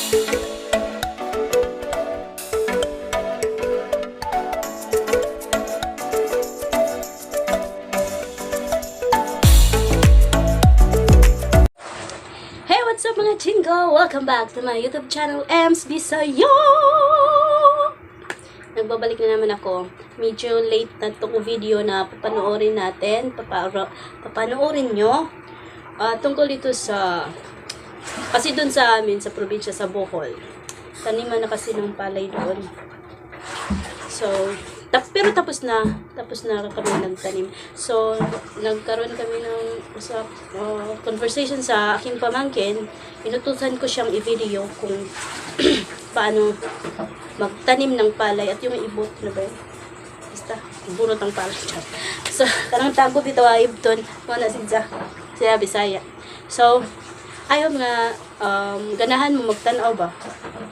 What's up mga chingo? Welcome back to my YouTube channel, Ems Bisayo! Nagbabalik na naman ako. Medyo late na itong video na papanoorin natin. Papanoorin nyo. Tungkol ito sa... Kasi dun sa amin, sa probinsya, sa Bohol. Taniman na kasi ng palay doon. So, pero tapos na kami nagtanim. So, nagkaroon kami ng conversation sa aking pamangkin. Inutusan ko siyang i-video kung paano magtanim ng palay at yung ibot na ba yun? Basta, bunot ng palay. So, karang tago dito ay ibton. Mga nasidza. Siya, Bisaya. So, ayaw nga, ganahan mo magtanaw ba?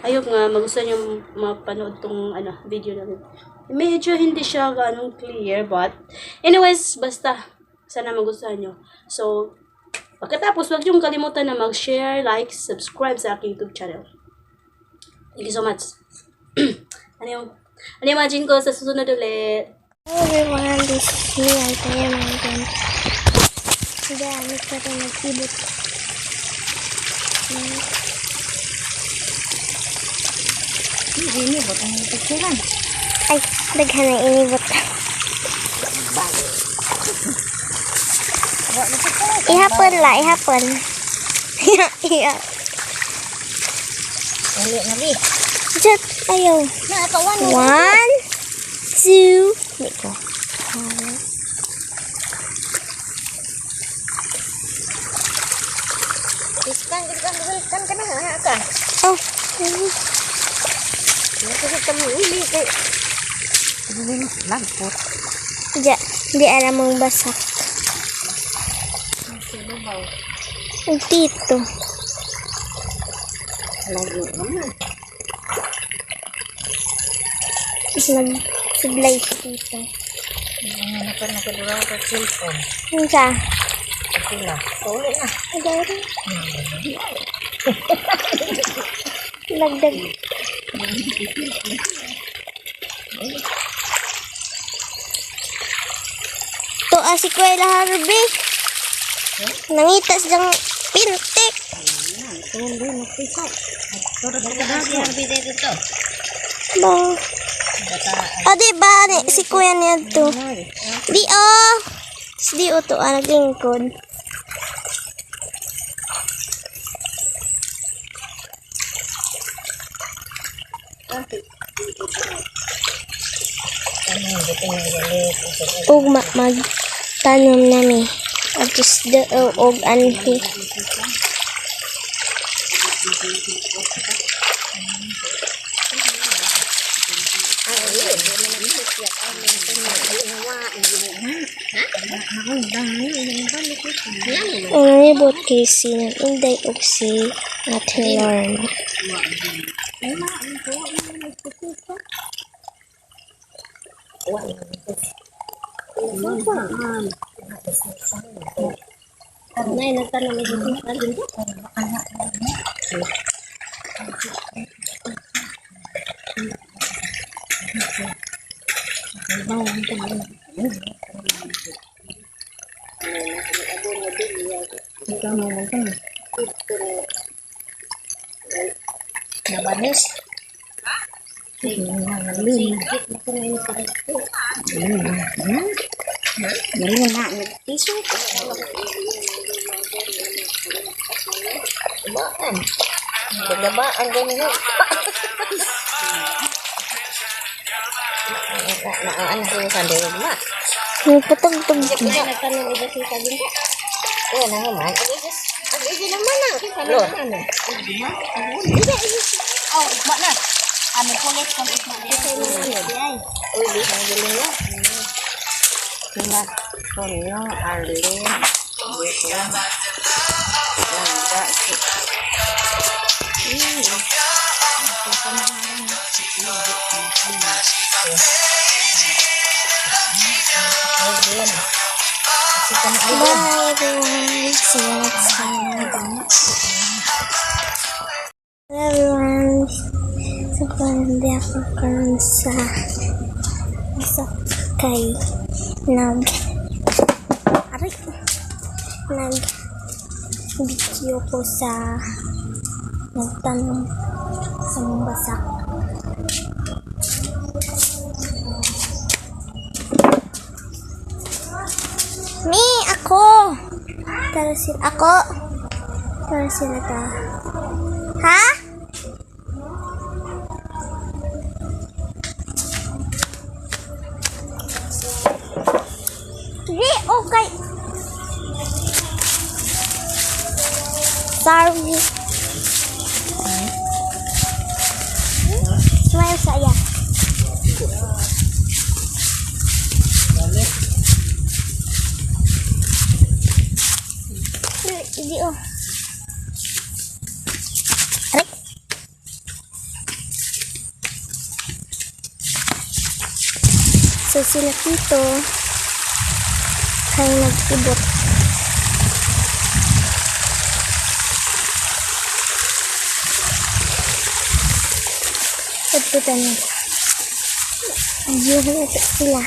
Ayaw nga, magustuhan nyo mapanood tong video namin. Medyo hindi siya ganong clear, but anyways, basta sana magustuhan nyo. So, pagkatapos, huwag niyong kalimutan na mag-share, like, subscribe sa aking YouTube channel. Thank you so much. Ano imagine ko sa susunod ulit? Hello everyone, this is me, Altaya Mountain. Gamit ko ito nag-ibot. Inibot ang picturean. Ay, daghan na inibot. Ihapon la, ihapon. Iya. Ulit na bi. Jat, ayaw. One, two, hindi ko. Iskan ka na ka. Oh, Kasi kami uli kay lagpot. ja, hindi alam mong basak. Ang tito. Lagi naman. Mas nagsiblay sa tito. Ano ka nakadura sa cellphone? Ano ka? Okay na. Uli na. Agad. Lagdag. To si Kuya Harvey. Nangita siyang pintik. Hindi magpisa. Pero dito dito. Ba. Adi ba ni si Kuya niya to? Di Di to naglingkod. Ug magtanom nami at isda og anhi. Ang ibot kasi ng Inday og si Ate Lorna. Nay nagtanong ito din. Nabanes. Ang ganyan. Anak ko sa dewa ma. Nagpatugtog. Nagtanong iba si sabi ko. Ayan na naman. Agi naman na. Lord. Oh, mana? Ano kulit kung ito na. Uy, di ang galing niya. Sina Tonyo, Arlene, Wika, Langga, Bye everyone. See you next time. Hello everyone. Hindi ako karon sa kay nag video ko sa nagtanong sa basak. Ako! Tara sila ta. Ha? Hindi, okay. Sorry. Smile saya. Hindi oh. Aray. So sila dito kaya nag-ibot. Pagputan nito. Ayun ito sila.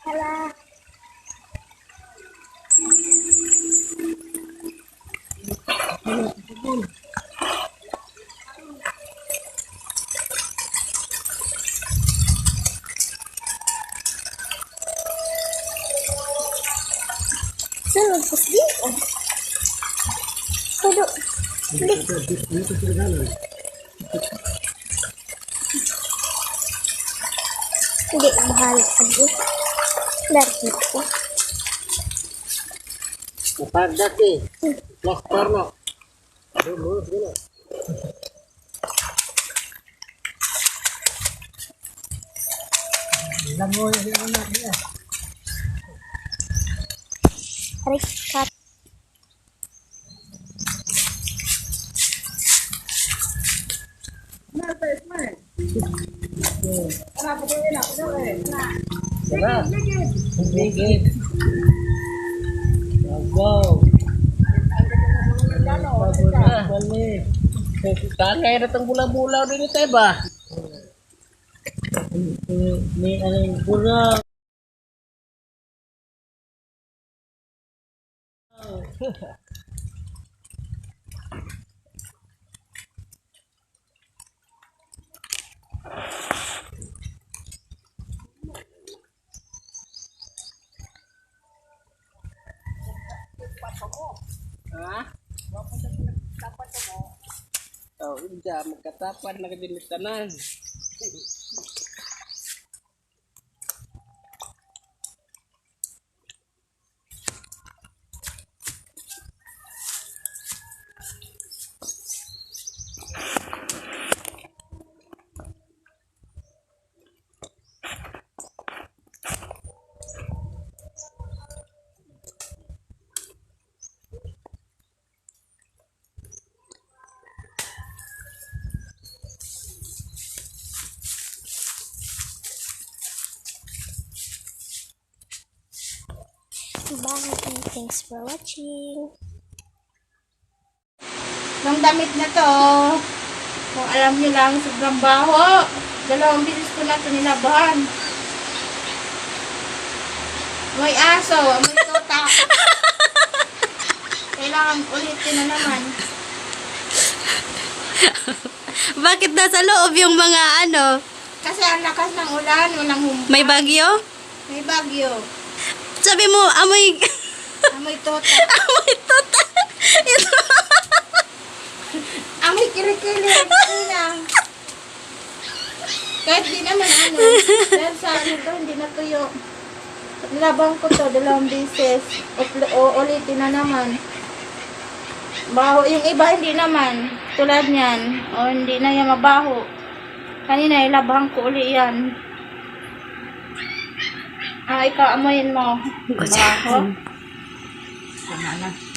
Hala. Sunod pas dito. Kudu. Hindi, mahal aja. Dari itu. Padat eh. Plaster no. Dulu. Langoy yung anak niya. Kat. Ligit. Go. Kagaya na itong bulaw-bulaw din ito ba? May anong bulaw. Ha? Oh, inja magkatapan na kadilit tanan. Bye and thanks for watching. Nung damit na to, kung alam nyo lang, sobrang baho. 2 bisis ko na ito nilabahan. May aso, may tuta. kailangan ulitin na naman. Bakit nasa loob yung mga ano? Kasi ang lakas ng ulan, walang humpa. May bagyo? May bagyo. Sabi mo, amoy... Amoy tota. amoy tuta. Ito. Amoy kilikili. Ang kahit di naman ano. Dahil sa ano to, hindi natuyo. Nilabang ko to 2 beses. Ulitin na naman. Baho. Yung iba hindi naman. Tulad niyan. O hindi na yan mabaho. Kanina ilabang ko uli yan. Ikaw amoyin mo. Baho. Tama na.